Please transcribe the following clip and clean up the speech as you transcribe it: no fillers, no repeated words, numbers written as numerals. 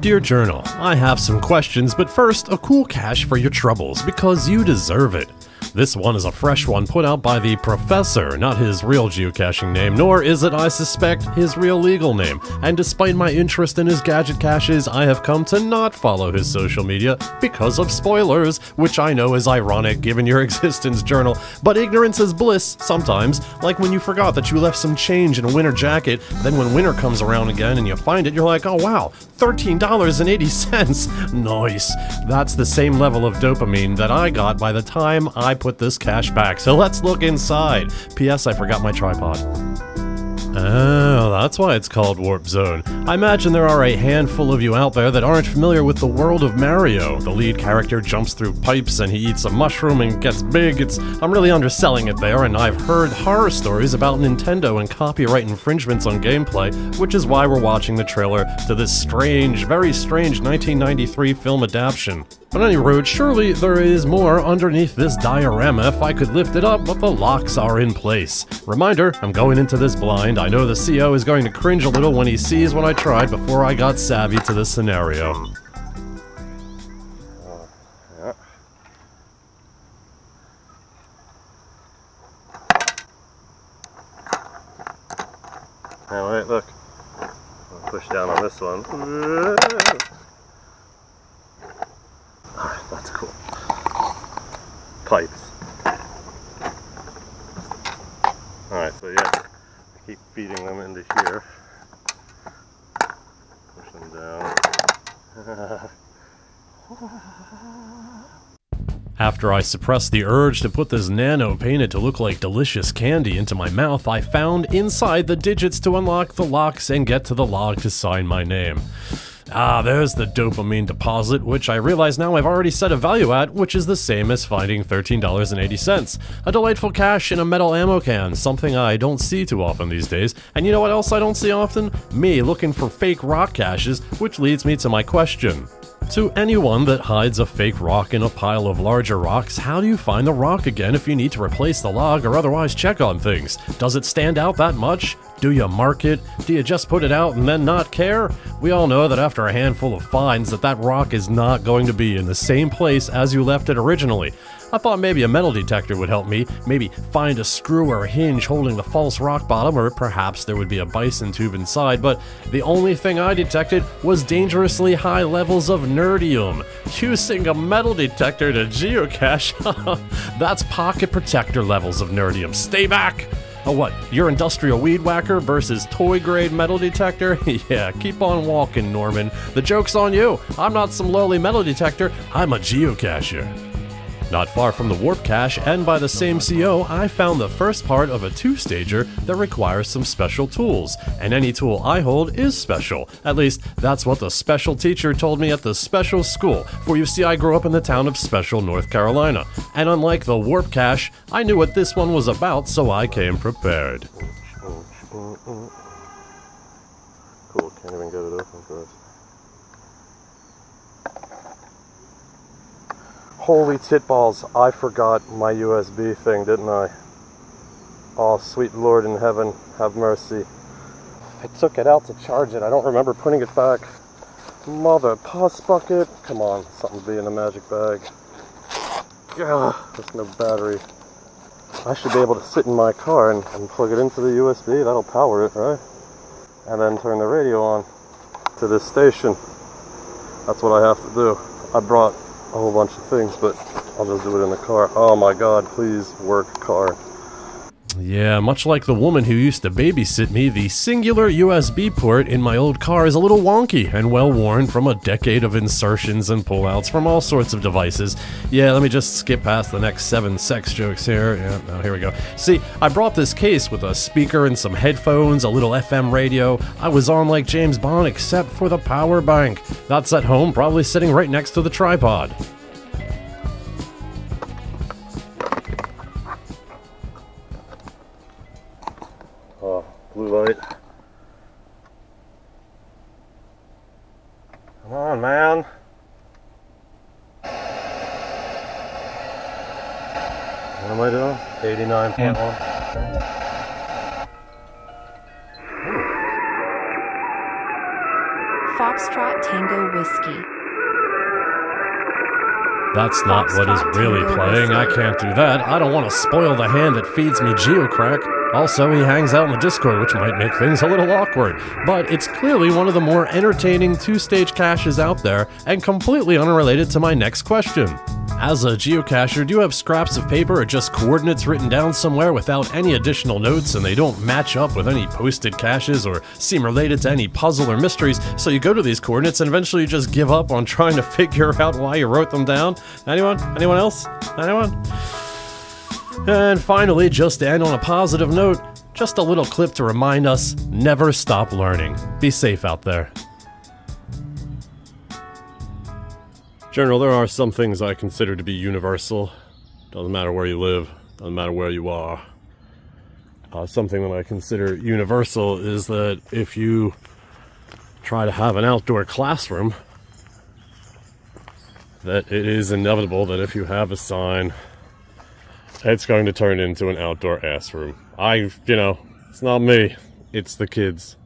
Dear Journal, I have some questions, but first, a cool cache for your troubles, because you deserve it. This one is a fresh one put out by the Professor, not his real geocaching name, nor is it, I suspect, his real legal name. And despite my interest in his gadget caches, I have come to not follow his social media because of spoilers, which I know is ironic given your existence, Journal. But ignorance is bliss sometimes, like when you forgot that you left some change in a winter jacket, then when winter comes around again and you find it, you're like, oh wow, $13.80. Nice. That's the same level of dopamine that I got by the time I put this cache back. So let's look inside. P.S. I forgot my tripod. Oh, that's why it's called Warp Zone. I imagine there are a handful of you out there that aren't familiar with the world of Mario. The lead character jumps through pipes and he eats a mushroom and gets big. I'm really underselling it there, and I've heard horror stories about Nintendo and copyright infringements on gameplay, which is why we're watching the trailer to this strange, very strange 1993 film adaptation. On any road, surely there is more underneath this diorama if I could lift it up, but the locks are in place. Reminder, I'm going into this blind. I know the CO is going to cringe a little when he sees what I tried before I got savvy to this scenario. Yeah. Now wait, look. I'll push down on this one. Alright, that's cool. Pipes. Alright, so yeah, I keep feeding them into here. Push them down. After I suppressed the urge to put this nano painted to look like delicious candy into my mouth, I found inside the digits to unlock the locks and get to the log to sign my name. Ah, there's the dopamine deposit, which I realize now I've already set a value at, which is the same as finding $13.80. A delightful cache in a metal ammo can, something I don't see too often these days. And you know what else I don't see often? Me looking for fake rock caches, which leads me to my question. To anyone that hides a fake rock in a pile of larger rocks, how do you find the rock again if you need to replace the log or otherwise check on things? Does it stand out that much? Do you mark it? Do you just put it out and then not care? We all know that after a handful of finds that rock is not going to be in the same place as you left it originally. I thought maybe a metal detector would help me, maybe find a screw or a hinge holding the false rock bottom, or perhaps there would be a bison tube inside, but the only thing I detected was dangerously high levels of nerdium. Using a metal detector to geocache? That's pocket protector levels of nerdium. Stay back! Oh what, your industrial weed whacker versus toy grade metal detector? Yeah, keep on walking, Norman. The joke's on you. I'm not some lowly metal detector, I'm a geocacher. Not far from the warp cache, and by the same CO, I found the first part of a two-stager that requires some special tools. And any tool I hold is special. At least, that's what the special teacher told me at the special school, for you see I grew up in the town of Special, North Carolina. And unlike the warp cache, I knew what this one was about, so I came prepared. Cool, can't even get it open first. Holy titballs, I forgot my USB thing, didn't I? Oh, sweet Lord in heaven, have mercy. I took it out to charge it, I don't remember putting it back. Mother puss bucket. Come on, something's being in the magic bag. Gah, there's no battery. I should be able to sit in my car and plug it into the USB, that'll power it, right? And then turn the radio on to this station. That's what I have to do. I brought a whole bunch of things, but I'll just do it in the car. Oh my god, please work car. Yeah, much like the woman who used to babysit me, the singular USB port in my old car is a little wonky and well worn from a decade of insertions and pullouts from all sorts of devices. Yeah, let me just skip past the next 7 sex jokes here. Yeah, no, here we go. See, I brought this case with a speaker and some headphones, a little FM radio. I was on like James Bond except for the power bank. That's at home, probably sitting right next to the tripod. Blue light. Come on, man. What am I doing? 89.1. Foxtrot Tango Whiskey. That's not what is really playing. I can't do that. I don't want to spoil the hand that feeds me Geocache. Also, he hangs out in the Discord, which might make things a little awkward. But it's clearly one of the more entertaining two-stage caches out there, and completely unrelated to my next question. As a geocacher, do you have scraps of paper or just coordinates written down somewhere without any additional notes, and they don't match up with any posted caches or seem related to any puzzle or mysteries, so you go to these coordinates and eventually you just give up on trying to figure out why you wrote them down? Anyone? Anyone else? Anyone? And finally, just to end on a positive note, just a little clip to remind us, never stop learning. Be safe out there. General, there are some things I consider to be universal. Doesn't matter where you live, doesn't matter where you are. Something that I consider universal is that if you try to have an outdoor classroom, that it is inevitable that if you have a sign, it's going to turn into an outdoor ass room. You know, it's not me, it's the kids.